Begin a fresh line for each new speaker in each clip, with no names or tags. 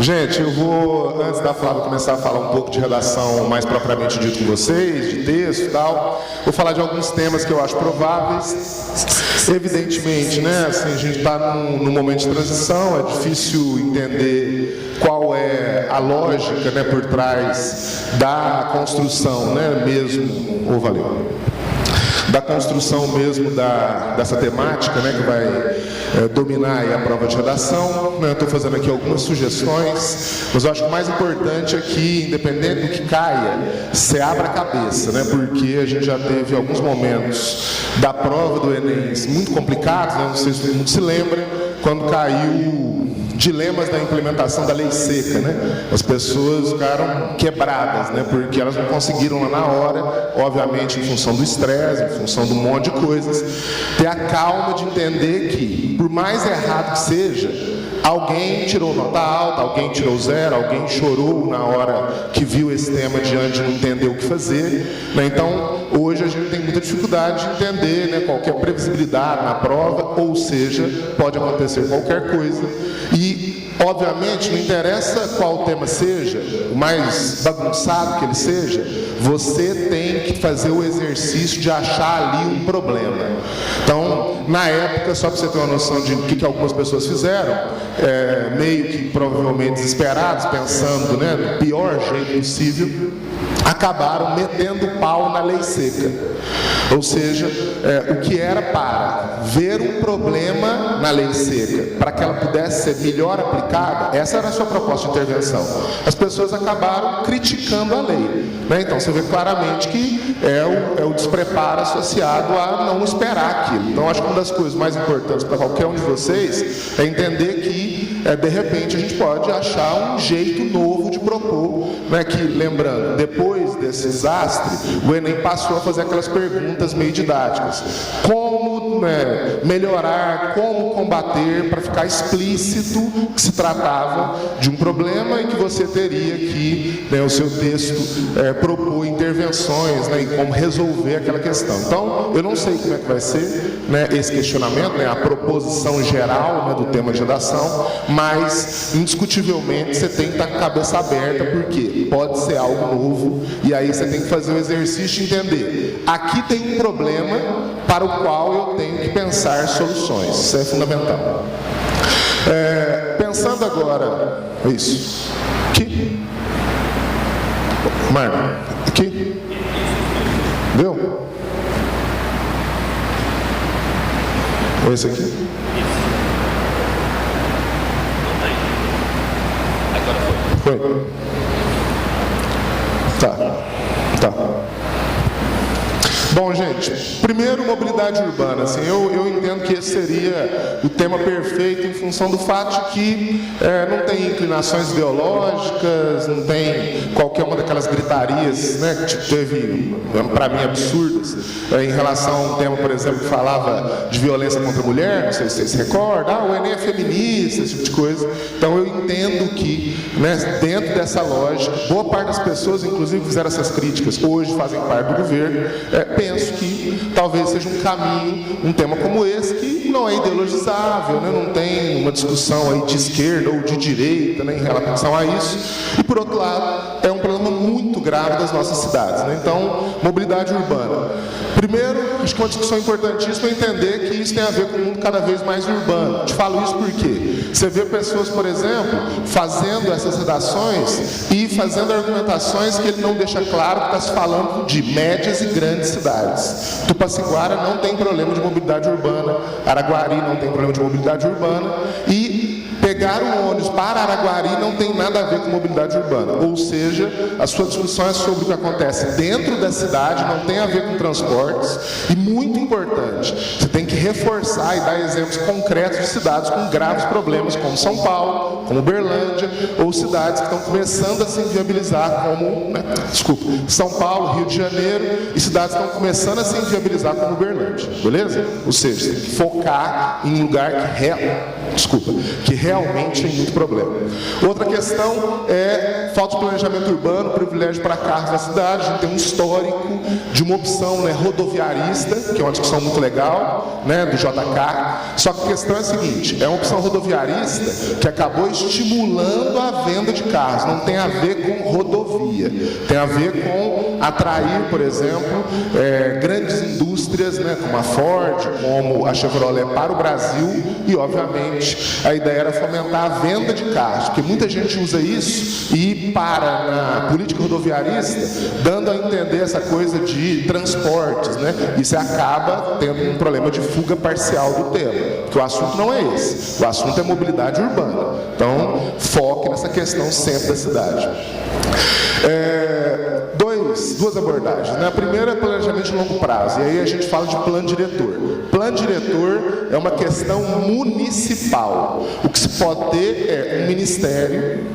Gente, eu vou, antes da Flávia começar a falar um pouco de redação mais propriamente dito com vocês, de texto e tal, vou falar de alguns temas que eu acho prováveis. Evidentemente, né, assim, a gente está num momento de transição, é difícil entender qual é a lógica, né, por trás da construção, né, mesmo, da construção mesmo dessa temática, né, que vai dominar aí a prova de redação. Eu estou fazendo aqui algumas sugestões, mas eu acho que o mais importante é que, independente do que caia, você abra a cabeça, né, porque a gente já teve alguns momentos da prova do Enem muito complicados, né, não sei se todo mundo se lembra, quando caiu dilemas da implementação da lei seca, né? As pessoas ficaram quebradas, né? Porque elas não conseguiram lá na hora, obviamente em função do estresse, em função de um monte de coisas, ter a calma de entender que, por mais errado que seja, alguém tirou nota alta, alguém tirou zero, alguém chorou na hora que viu esse tema diante e não entendeu o que fazer, né? Então, hoje a gente tem muita dificuldade de entender, né, qualquer previsibilidade na prova, ou seja, pode acontecer qualquer coisa. E, obviamente, não interessa qual tema seja, o mais bagunçado que ele seja, você tem que fazer o exercício de achar ali um problema. Então, na época, só para você ter uma noção de o que algumas pessoas fizeram, meio que provavelmente desesperados, pensando, né, no pior jeito possível, acabaram metendo o pau na lei seca. Ou seja, o que era para ver um problema na lei seca, para que ela pudesse ser melhor aplicada, essa era a sua proposta de intervenção. As pessoas acabaram criticando a lei, né? Então você vê claramente que é o despreparo associado a não esperar aquilo. Então acho que uma das coisas mais importantes para qualquer um de vocês é entender que, de repente, a gente pode achar um jeito novo de propor, né? Que, lembrando, depois desse desastre, o Enem passou a fazer aquelas perguntas meio didáticas. Como, né, melhorar, como combater, para ficar explícito que se tratava de um problema e que você teria que, né, o seu texto propor intervenções, né, e como resolver aquela questão. Então, eu não sei como é que vai ser, né, esse questionamento, né, a proposição geral, né, do tema de redação, mas, indiscutivelmente, você tem que estar com a cabeça aberta, porque pode ser algo novo, e aí você tem que fazer o exercício de entender. Aqui tem um problema para o qual eu tenho que pensar soluções. Isso é fundamental. Pensando agora... Isso. Aqui. Marco. Aqui. Viu? Ou esse aqui? Foi. Tá. Bom, gente, primeiro, mobilidade urbana. Assim, eu entendo que esse seria o tema perfeito em função do fato de que não tem inclinações ideológicas, não tem qualquer uma daquelas gritarias, né, que teve, para mim, absurdas, em relação a um tema, por exemplo, que falava de violência contra a mulher, não sei se vocês se recordam, o Enem é feminista, esse tipo de coisa. Então, eu entendo que, né, dentro dessa lógica, boa parte das pessoas, inclusive, que fizeram essas críticas, hoje fazem parte do governo, penso que talvez seja um caminho, um tema como esse, que não é ideologizável, né? Não tem uma discussão aí de esquerda ou de direita, né, em relação a isso. E, por outro lado, é um problema muito grave das nossas cidades, né? Então, mobilidade urbana. Primeiro, acho que uma discussão importantíssima é entender que isso tem a ver com um mundo cada vez mais urbano. Te falo isso porque você vê pessoas, por exemplo, fazendo essas redações e fazendo argumentações que ele não deixa claro que está se falando de médias e grandes cidades. Tupaciguara não tem problema de mobilidade urbana, Araguari não tem problema de mobilidade urbana, e pegar um ônibus para Araguari não tem nada a ver com mobilidade urbana. Ou seja, a sua discussão é sobre o que acontece dentro da cidade, não tem a ver com transportes, e muito importante, você tem que reforçar e dar exemplos concretos de cidades com graves problemas, como São Paulo, como Uberlândia, ou cidades que estão começando a se inviabilizar, como, São Paulo, Rio de Janeiro, e cidades que estão começando a se inviabilizar como Uberlândia, beleza? Ou seja, você tem que focar em um lugar que que realmente tem muito problema. Outra questão é falta de planejamento urbano, privilégio para carros na cidade. A gente tem um histórico de uma opção, né, rodoviarista, que é uma discussão muito legal, né, do JK. Só que a questão é a seguinte: é uma opção rodoviarista que acabou estimulando a venda de carros. Não tem a ver com rodovia, tem a ver com atrair, por exemplo, grandes indústrias, né, como a Ford, como a Chevrolet, para o Brasil. E obviamente a ideia era fomentar a venda de carros, porque muita gente usa isso e para na política rodoviarista, dando a entender essa coisa de transportes, né? E você acaba tendo um problema de fuga parcial do tema, porque o assunto não é esse, o assunto é mobilidade urbana. Então, foque nessa questão sempre da cidade. Duas abordagens, né? A primeira é planejamento de longo prazo, e aí a gente fala de plano diretor. Plano diretor é uma questão municipal. O que se pode ter é um ministério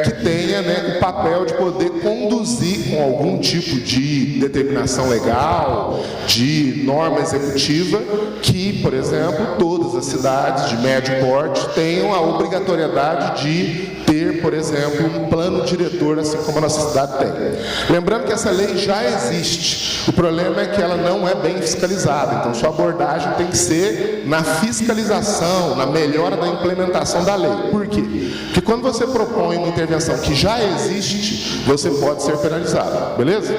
que tenha, né, o papel de poder conduzir com algum tipo de determinação legal, de norma executiva, que, por exemplo, todas as cidades de médio porte tenham a obrigatoriedade de ter, por exemplo, um plano diretor, assim como a nossa cidade tem. Lembrando que essa lei já existe, o problema é que ela não é bem fiscalizada, então sua abordagem tem que ser na fiscalização, na melhora da implementação da lei. Por quê? Porque quando você propõe uma intervenção que já existe, você pode ser penalizado, beleza?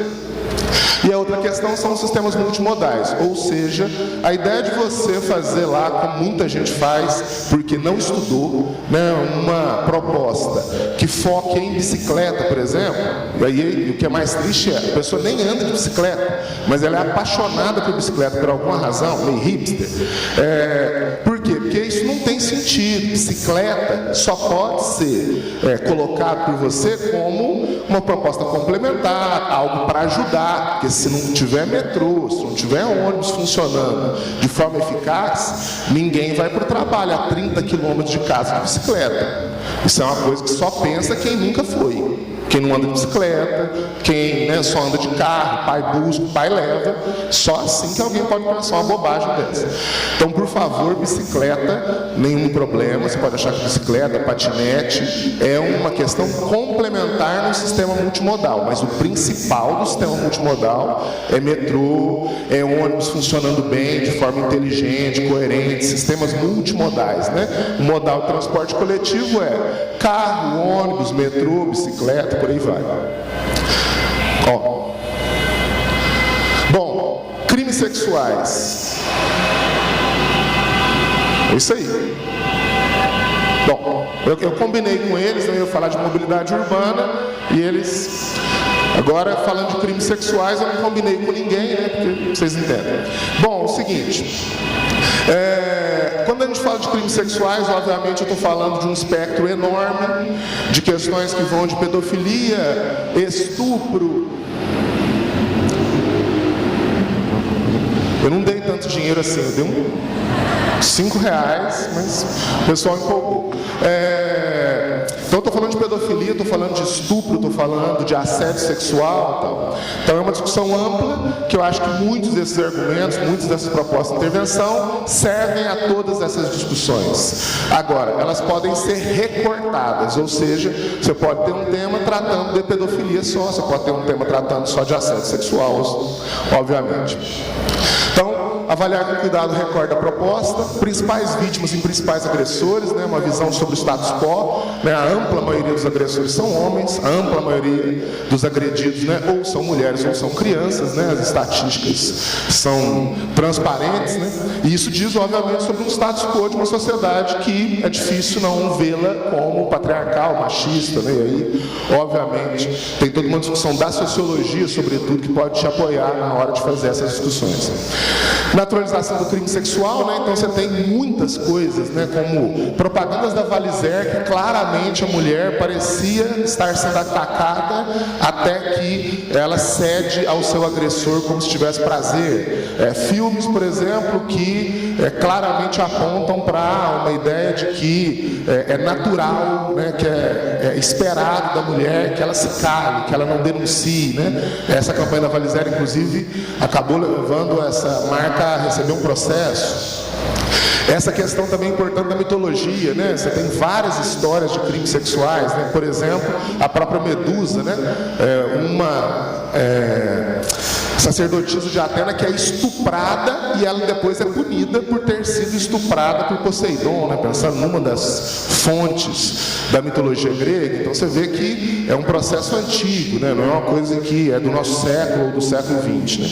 E a outra questão são os sistemas multimodais, ou seja, a ideia de você fazer lá, como muita gente faz, porque não estudou, né, uma proposta que foque em bicicleta, por exemplo, e aí o que é mais triste é, a pessoa nem anda de bicicleta, mas ela é apaixonada por bicicleta por alguma razão, meio hipster. Por quê? Porque isso não tem sentido. Bicicleta só pode ser colocado por você como uma proposta complementar, algo para ajudar, porque se não tiver metrô, se não tiver ônibus funcionando de forma eficaz, ninguém vai para o trabalho a 30 quilômetros de casa de bicicleta. Isso é uma coisa que só pensa quem nunca foi. Quem não anda de bicicleta, quem, né, só anda de carro, pai busca, pai leva, só assim que alguém pode pensar uma bobagem dessa. Então, por favor, bicicleta, nenhum problema, você pode achar que bicicleta, patinete, é uma questão complementar no sistema multimodal, mas o principal do sistema multimodal é metrô, é ônibus funcionando bem, de forma inteligente, coerente, sistemas multimodais, né? O modal de transporte coletivo é carro, ônibus, metrô, bicicleta, por aí vai. Bom, crimes sexuais. É isso aí. Bom, eu combinei com eles, eu ia falar de mobilidade urbana, e eles... Agora, falando de crimes sexuais, eu não combinei com ninguém, né? Porque vocês entendem. Bom, o seguinte... quando a gente fala de crimes sexuais, obviamente eu estou falando de um espectro enorme de questões que vão de pedofilia, estupro. Eu não dei tanto dinheiro assim, eu dei R$5, mas o pessoal empolgou. Então eu estou falando de pedofilia, estou falando de estupro, estou falando de assédio sexual, tal. Então é uma discussão ampla, que eu acho que muitos desses argumentos, muitas dessas propostas de intervenção servem a todas essas discussões. Agora, elas podem ser recortadas, ou seja, você pode ter um tema tratando de pedofilia só, você pode ter um tema tratando só de assédio sexual, obviamente. Então, avaliar com cuidado o recorte da proposta, principais vítimas e principais agressores, né, uma visão sobre o status quo, né, a ampla maioria dos agressores são homens, a ampla maioria dos agredidos, né, ou são mulheres ou são crianças, né, as estatísticas são transparentes, né, e isso diz, obviamente, sobre um status quo de uma sociedade que é difícil não vê-la como patriarcal, machista, né, e aí, obviamente, tem toda uma discussão da sociologia, sobretudo, que pode te apoiar na hora de fazer essas discussões. Naturalização do crime sexual, né? Então você tem muitas coisas, né? Como propagandas da Valizer, que claramente a mulher parecia estar sendo atacada até que ela cede ao seu agressor como se tivesse prazer. Filmes, por exemplo, que claramente apontam para uma ideia de que é natural, né? Que é esperado da mulher que ela se cale, que ela não denuncie, né? Essa campanha da Valizer, inclusive, acabou levando essa marca a receber um processo. Essa questão também é importante da mitologia, né? Você tem várias histórias de crimes sexuais, né? Por exemplo, a própria Medusa, né? Uma sacerdotisa de Atena que é estuprada e ela depois é punida por ter sido estuprada por Poseidon, né? Pensando numa das fontes da mitologia grega. Então você vê que é um processo antigo, né? Não é uma coisa que é do nosso século ou do século XX, né?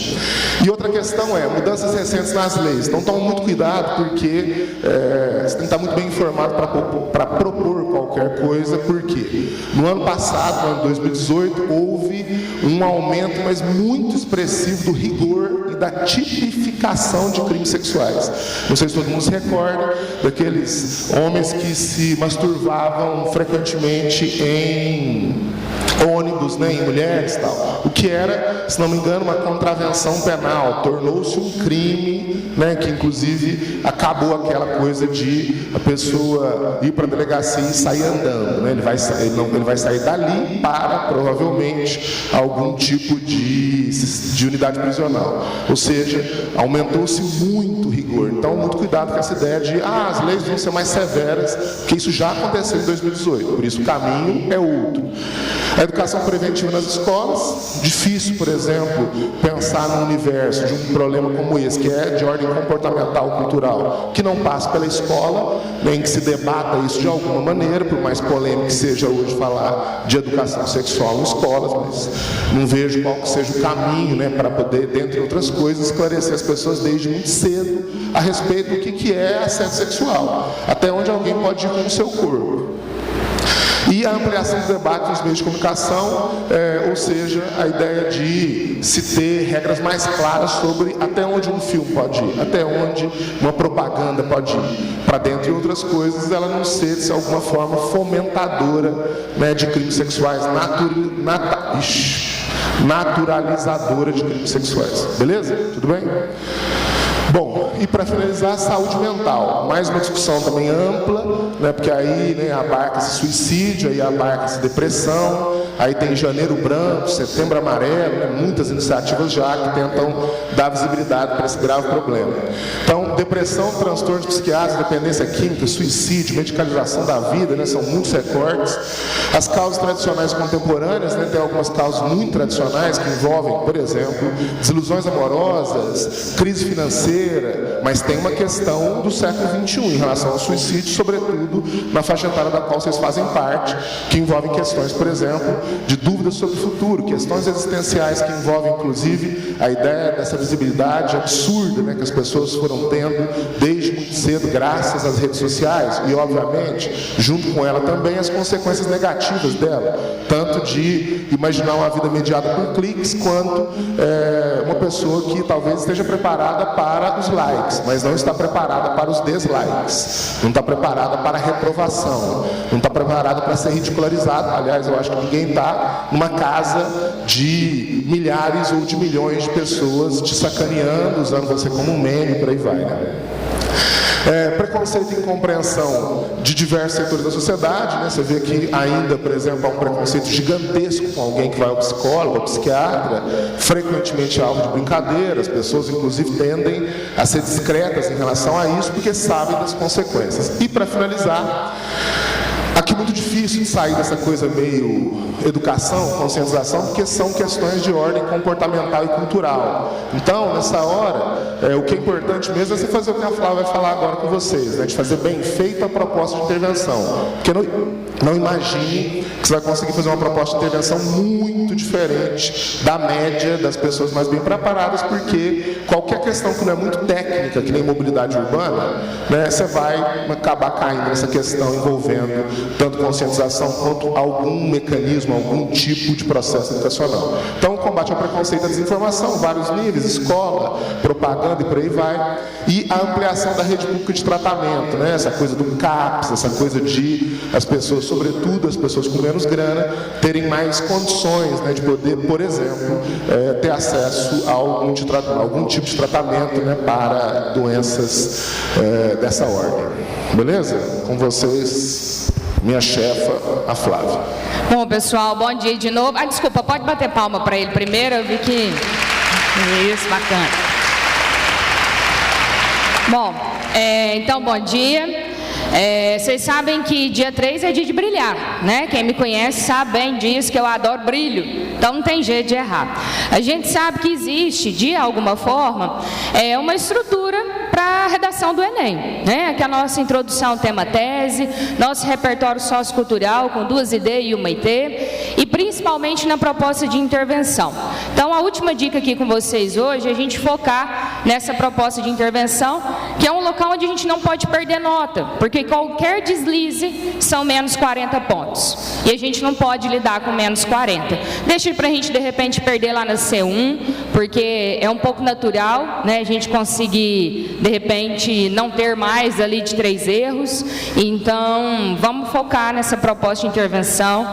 E outra questão é mudanças recentes nas leis. Então tome muito cuidado, porque você tem que estar muito bem informado para propor qualquer coisa, porque no ano passado, no ano 2018, houve um aumento, mas muito expressivo, do rigor e da tipificação de crimes sexuais. Não sei se todo mundo se recorda daqueles homens que se masturbavam frequentemente em ônibus, né, em mulheres e tal. O que era, se não me engano, uma contravenção penal. Tornou-se um crime, né, que inclusive acabou aquela coisa de a pessoa ir para a delegacia e sair andando, né? Ele vai sair dali para, provavelmente, algum tipo de unidade prisional. Ou seja, aumentou-se muito o rigor. Então, muito cuidado com essa ideia de as leis vão ser mais severas, porque isso já aconteceu em 2018. Por isso, o caminho é outro. A educação preventiva nas escolas, difícil, por exemplo, pensar no universo de um problema como esse, que é de ordem comportamental, cultural, que não passa pela escola, nem que se debata isso de alguma maneira, por mais polêmico que seja hoje falar de educação sexual em escolas, mas não vejo qual que seja o caminho, né, para poder, dentre outras coisas, esclarecer as pessoas desde muito cedo a respeito do que é assédio sexual, até onde alguém pode ir com o seu corpo. E a ampliação do debate nos meios de comunicação, ou seja, a ideia de se ter regras mais claras sobre até onde um filme pode ir, até onde uma propaganda pode ir, para dentre outras coisas, ela não ser, de alguma forma, fomentadora, né, de crimes sexuais, naturalizadora de crimes sexuais. Beleza? Tudo bem? Bom, e para finalizar, saúde mental. Mais uma discussão também ampla, né, porque aí, né, abarca-se suicídio, aí abarca-se depressão, aí tem Janeiro Branco, Setembro Amarelo, né, muitas iniciativas já que tentam dar visibilidade para esse grave problema. Então, depressão, transtornos psiquiátricos, dependência química, suicídio, medicalização da vida, né, são muitos recortes. As causas tradicionais contemporâneas, né, tem algumas causas muito tradicionais que envolvem, por exemplo, desilusões amorosas, crise financeira, mas tem uma questão do século XXI em relação ao suicídio, sobretudo na faixa etária da qual vocês fazem parte, que envolvem questões, por exemplo, de dúvidas sobre o futuro, questões existenciais que envolvem, inclusive, a ideia dessa visibilidade absurda, né, que as pessoas foram tendo desde muito cedo, graças às redes sociais, e, obviamente, junto com ela também as consequências negativas dela, tanto de imaginar uma vida mediada por cliques, quanto uma pessoa que talvez esteja preparada para os likes, mas não está preparada para os dislikes, não está preparada para a reprovação, não está preparada para ser ridicularizada. Aliás, eu acho que ninguém está numa casa de milhares ou de milhões de pessoas te sacaneando, usando você como um meme, por aí vai, né? Preconceito e incompreensão de diversos setores da sociedade, né? Você vê que ainda, por exemplo, há um preconceito gigantesco com alguém que vai ao psicólogo, ao psiquiatra, frequentemente é alvo de brincadeira. As pessoas, inclusive, tendem a ser discretas em relação a isso, porque sabem das consequências. E, para finalizar, aqui muito difícil de sair dessa coisa meio educação, conscientização, porque são questões de ordem comportamental e cultural. Então, nessa hora, o que é importante mesmo é você fazer o que a Flávia vai falar agora com vocês, né, de fazer bem feita a proposta de intervenção. Porque não imagine que você vai conseguir fazer uma proposta de intervenção muito diferente da média das pessoas mais bem preparadas, porque qualquer questão que não é muito técnica, que nem mobilidade urbana, né, você vai acabar caindo nessa questão envolvendo tanto conscientização quanto algum mecanismo, algum tipo de processo educacional. Então, o combate ao preconceito e à desinformação, vários níveis, escola, propaganda e por aí vai, e a ampliação da rede pública de tratamento, né? Essa coisa do CAPS, essa coisa de as pessoas, sobretudo as pessoas com menos grana, terem mais condições, né, de poder, por exemplo, ter acesso a algum tipo de tratamento, né, para doenças dessa ordem. Beleza? Com vocês, minha chefa, a Flávia.
Bom, pessoal, bom dia de novo. Desculpa, pode bater palma para ele primeiro, eu vi que... Isso, bacana. Bom, Então, bom dia. Vocês sabem que dia 3 é dia de brilhar, né? Quem me conhece sabe bem disso, que eu adoro brilho. Então não tem jeito de errar. A gente sabe que existe, de alguma forma, uma estrutura para a redação do Enem, né? Que é a nossa introdução, tema tese, nosso repertório sociocultural com 2 ID e 1 IT, e principalmente na proposta de intervenção. Então a última dica aqui com vocês hoje é a gente focar nessa proposta de intervenção, que é um local onde a gente não pode perder nota, porque qualquer deslize são menos 40 pontos. E a gente não pode lidar com menos 40. Deixa para a gente, de repente, perder lá na C1, porque é um pouco natural, né? A gente conseguir, de repente, não ter mais ali de 3 erros. Então, vamos focar nessa proposta de intervenção.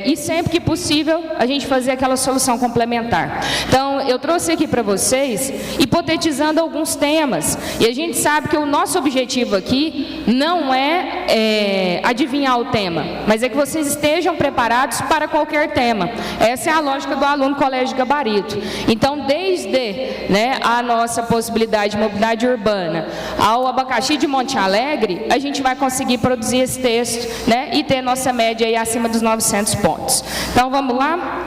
E sempre que possível, a gente fazer aquela solução complementar. Então, eu trouxe aqui para vocês, hipotetizando alguns temas. E a gente sabe que o nosso objetivo aqui não é adivinhar o tema, mas é que vocês estejam preparados para qualquer tema. Essa é a lógica do aluno colégio gabarito. Então, desde, né, a nossa possibilidade de mobilidade urbana ao abacaxi de Monte Alegre, a gente vai conseguir produzir esse texto, né, e ter nossa média aí acima dos 900 pontos. Então, vamos lá?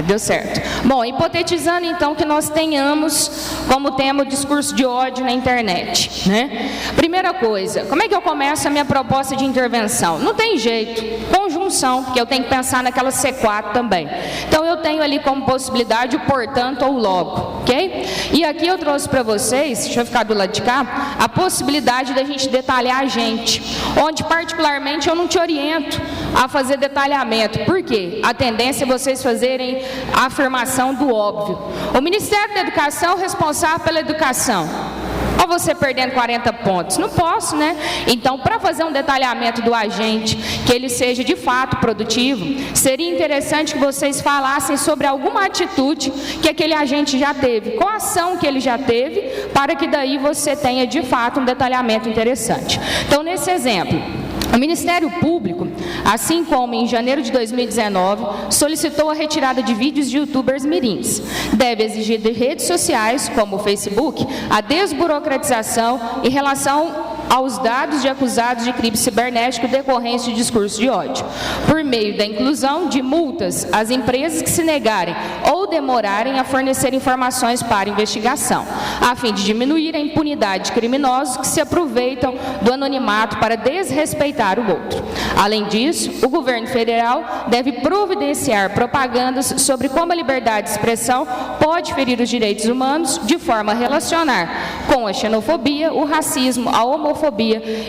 Deu certo. Bom, hipotetizando então que nós tenhamos como tema o discurso de ódio na internet, né? Primeira coisa, como é que eu começo a minha proposta de intervenção? Não tem jeito, conjunção, porque eu tenho que pensar naquela C4 também. Então eu tenho ali como possibilidade o portanto ou logo, ok? E aqui eu trouxe para vocês, deixa eu ficar do lado de cá, a possibilidade da gente detalhar a gente, onde particularmente eu não te oriento a fazer detalhamento. Por quê? A tendência é vocês fazerem a afirmação do óbvio. O Ministério da Educação é o responsável pela educação. Ou você perdendo 40 pontos? Não posso, né? Então, para fazer um detalhamento do agente, que ele seja de fato produtivo, seria interessante que vocês falassem sobre alguma atitude que aquele agente já teve, qual ação que ele já teve, para que daí você tenha de fato um detalhamento interessante. Então, nesse exemplo, o Ministério Público, assim como em janeiro de 2019, solicitou a retirada de vídeos de youtubers mirins. Deve exigir de redes sociais, como o Facebook, a desburocratização em relação aos dados de acusados de crime cibernético decorrentes de discurso de ódio, por meio da inclusão de multas às empresas que se negarem ou demorarem a fornecer informações para investigação, a fim de diminuir a impunidade de criminosos que se aproveitam do anonimato para desrespeitar o outro. Além disso, o governo federal deve providenciar propagandas sobre como a liberdade de expressão pode ferir os direitos humanos de forma a relacionar com a xenofobia, o racismo, a homofobia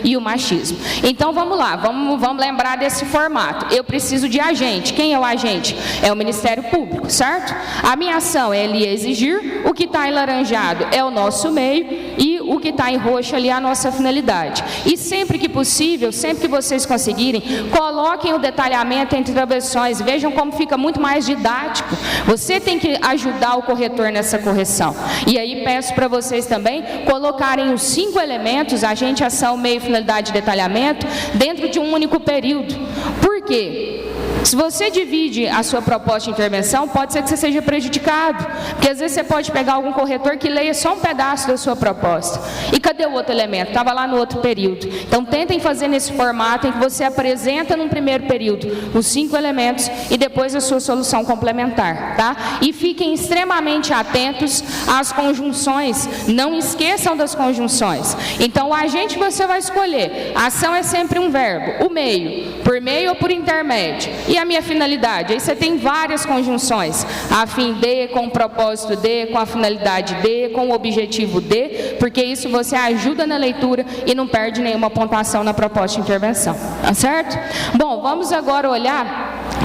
e o machismo. Então vamos lá, vamos lembrar desse formato. Eu preciso de agente. Quem é o agente? É o Ministério Público, certo? A minha ação é ali exigir, o que está em laranjado é o nosso meio e o que está em roxo ali é a nossa finalidade. E sempre que possível, sempre que vocês conseguirem, coloquem o detalhamento entre travessões, vejam como fica muito mais didático. Você tem que ajudar o corretor nessa correção. E aí peço para vocês também colocarem os 5 elementos, agente, ação, meio, finalidade e detalhamento, dentro de um único período. Por quê? Se você divide a sua proposta de intervenção, pode ser que você seja prejudicado, porque às vezes você pode pegar algum corretor que leia só um pedaço da sua proposta. E cadê o outro elemento? Estava lá no outro período. Então tentem fazer nesse formato em que você apresenta num primeiro período os 5 elementos e depois a sua solução complementar, tá? E fiquem extremamente atentos às conjunções, não esqueçam das conjunções. Então o agente você vai escolher, a ação é sempre um verbo, o meio, por meio ou por intermédio. E a minha finalidade? Aí você tem várias conjunções, a fim de, com o propósito de, com a finalidade de, com o objetivo de, porque isso você ajuda na leitura e não perde nenhuma pontuação na proposta de intervenção, tá certo? Bom, vamos agora olhar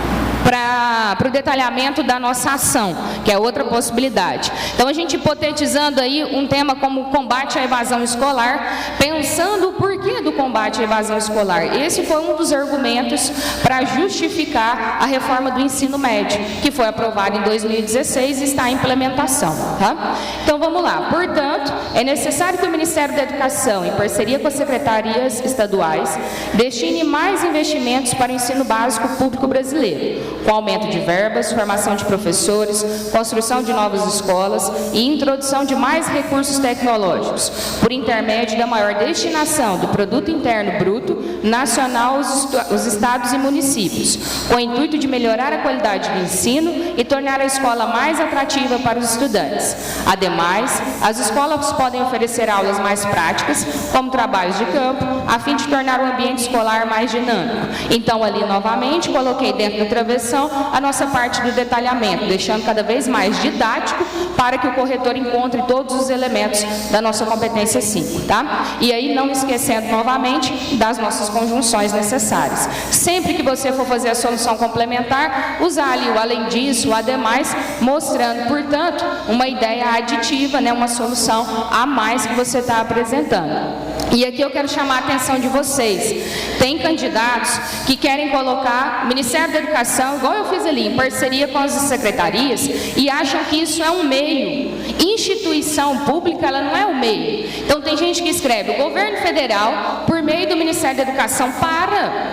para o detalhamento da nossa ação, que é outra possibilidade. Então, a gente hipotetizando aí um tema como combate à evasão escolar, pensando o porquê do combate à evasão escolar. Esse foi um dos argumentos para justificar a reforma do ensino médio, que foi aprovada em 2016 e está em implementação, tá? Então, vamos lá. Portanto, é necessário que o Ministério da Educação, em parceria com as secretarias estaduais, destine mais investimentos para o ensino básico público brasileiro, com aumento de verbas, formação de professores, construção de novas escolas e introdução de mais recursos tecnológicos, por intermédio da maior destinação do Produto Interno Bruto nacional aos estados e municípios, com o intuito de melhorar a qualidade do ensino e tornar a escola mais atrativa para os estudantes. Ademais, as escolas podem oferecer aulas mais práticas, como trabalhos de campo, a fim de tornar o ambiente escolar mais dinâmico. Então, ali, novamente, coloquei dentro da travessão a nossa parte do detalhamento, deixando cada vez mais didático para que o corretor encontre todos os elementos da nossa competência 5, tá? E aí, não esquecendo, novamente, das nossas conjunções necessárias. Sempre que você for fazer a solução complementar, usar ali o além disso, o ademais, mostrando, portanto, uma ideia aditiva, né, uma solução a mais que você está apresentando. E aqui eu quero chamar a atenção de vocês. Tem candidatos que querem colocar o Ministério da Educação, igual eu fiz ali, em parceria com as secretarias, e acham que isso é um meio. Instituição pública, ela não é o meio. Então tem gente que escreve, o governo federal, por meio do Ministério da Educação,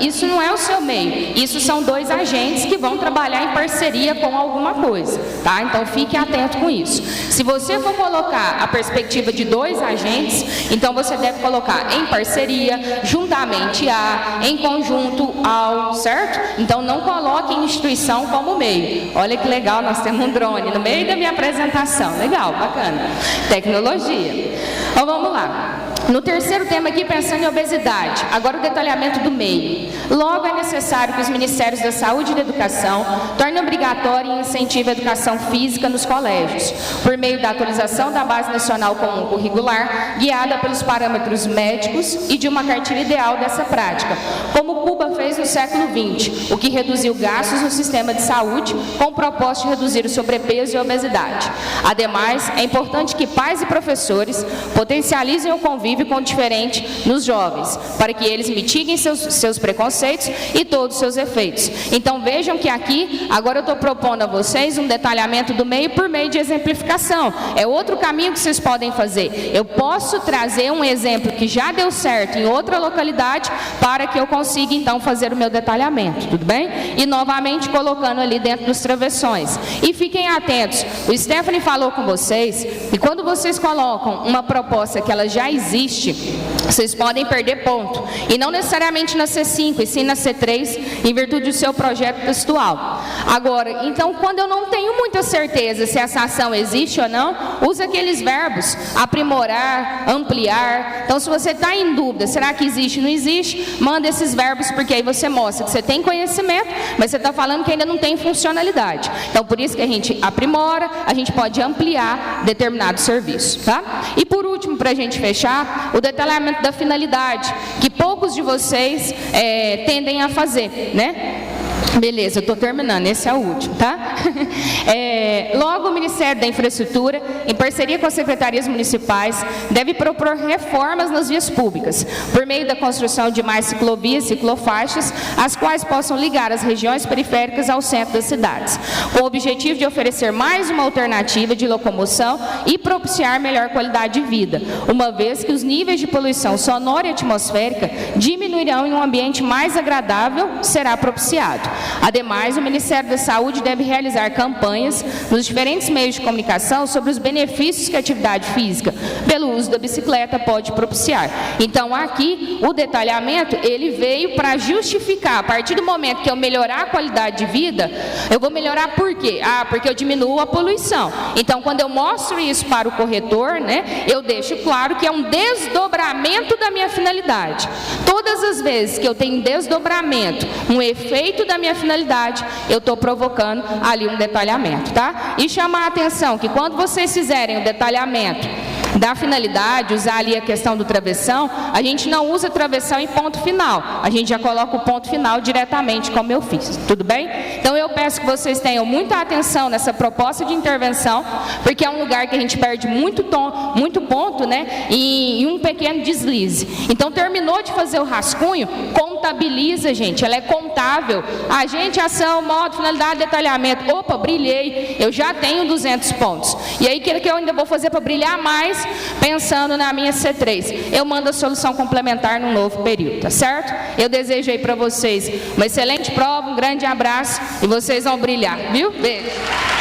isso não é o seu meio. Isso são dois agentes que vão trabalhar em parceria com alguma coisa, tá? Então fique atento com isso. Se você for colocar a perspectiva de dois agentes, então você deve colocar em parceria, juntamente a, em conjunto ao, certo? Então não coloque instituição como meio. Olha que legal, nós temos um drone no meio da minha apresentação. Legal, bacana. Tecnologia. Então vamos lá. No terceiro tema aqui, pensando em obesidade, agora o detalhamento do meio. Logo, é necessário que os Ministérios da Saúde e da Educação tornem obrigatória e incentive a educação física nos colégios, por meio da atualização da Base Nacional Comum Curricular, guiada pelos parâmetros médicos e de uma cartilha ideal dessa prática, como Cuba fez no século XX, o que reduziu gastos no sistema de saúde com o propósito de reduzir o sobrepeso e a obesidade. Ademais, é importante que pais e professores potencializem o convívio com o diferente nos jovens, para que eles mitiguem seus preconceitos e todos os seus efeitos. Então vejam que aqui, agora eu estou propondo a vocês um detalhamento do meio por meio de exemplificação. É outro caminho que vocês podem fazer. Eu posso trazer um exemplo que já deu certo em outra localidade para que eu consiga então fazer o meu detalhamento, tudo bem? E novamente colocando ali dentro dos travessões. E fiquem atentos, o Stephanie falou com vocês, e quando vocês colocam uma proposta que ela já existe, vocês podem perder ponto. E não necessariamente na C5, e sim na C3, em virtude do seu projeto textual. Agora, então, quando eu não tenho muita certeza se essa ação existe ou não, usa aqueles verbos, aprimorar, ampliar. Então, se você está em dúvida, será que existe ou não existe, manda esses verbos, porque aí você mostra que você tem conhecimento, mas você está falando que ainda não tem funcionalidade. Então, por isso que a gente aprimora, a gente pode ampliar determinado serviço, tá? E por último, para a gente fechar, o detalhamento da finalidade, que poucos de vocês tendem a fazer, né? Beleza, eu estou terminando, esse é o último, tá? Logo, o Ministério da Infraestrutura, em parceria com as secretarias municipais, deve propor reformas nas vias públicas, por meio da construção de mais ciclovias e ciclofaixas, as quais possam ligar as regiões periféricas ao centro das cidades, com o objetivo de oferecer mais uma alternativa de locomoção e propiciar melhor qualidade de vida, uma vez que os níveis de poluição sonora e atmosférica diminuirão e um ambiente mais agradável será propiciado. Ademais, o Ministério da Saúde deve realizar campanhas nos diferentes meios de comunicação sobre os benefícios que a atividade física, pelo uso da bicicleta, pode propiciar. Então, aqui, o detalhamento, ele veio para justificar, a partir do momento que eu melhorar a qualidade de vida, eu vou melhorar por quê? Porque eu diminuo a poluição. Então, quando eu mostro isso para o corretor, né, eu deixo claro que é um desdobramento da minha finalidade. Todas as vezes que eu tenho desdobramento, um efeito da minha finalidade, eu estou provocando ali um detalhamento, tá? E chamar a atenção que quando vocês fizerem o detalhamento da finalidade, usar ali a questão do travessão, a gente não usa travessão em ponto final, a gente já coloca o ponto final diretamente como eu fiz, tudo bem? Então eu peço que vocês tenham muita atenção nessa proposta de intervenção, porque é um lugar que a gente perde muito ponto, né, e um pequeno deslize. Então terminou de fazer o rascunho, contabiliza, gente, ela é contável. Agente, ação, modo, finalidade, detalhamento. Opa, brilhei, eu já tenho 200 pontos. E aí, o que eu ainda vou fazer para brilhar mais? Pensando na minha C3. Eu mando a solução complementar no novo período, tá certo? Eu desejo aí para vocês uma excelente prova, um grande abraço e vocês vão brilhar, viu? Beijo.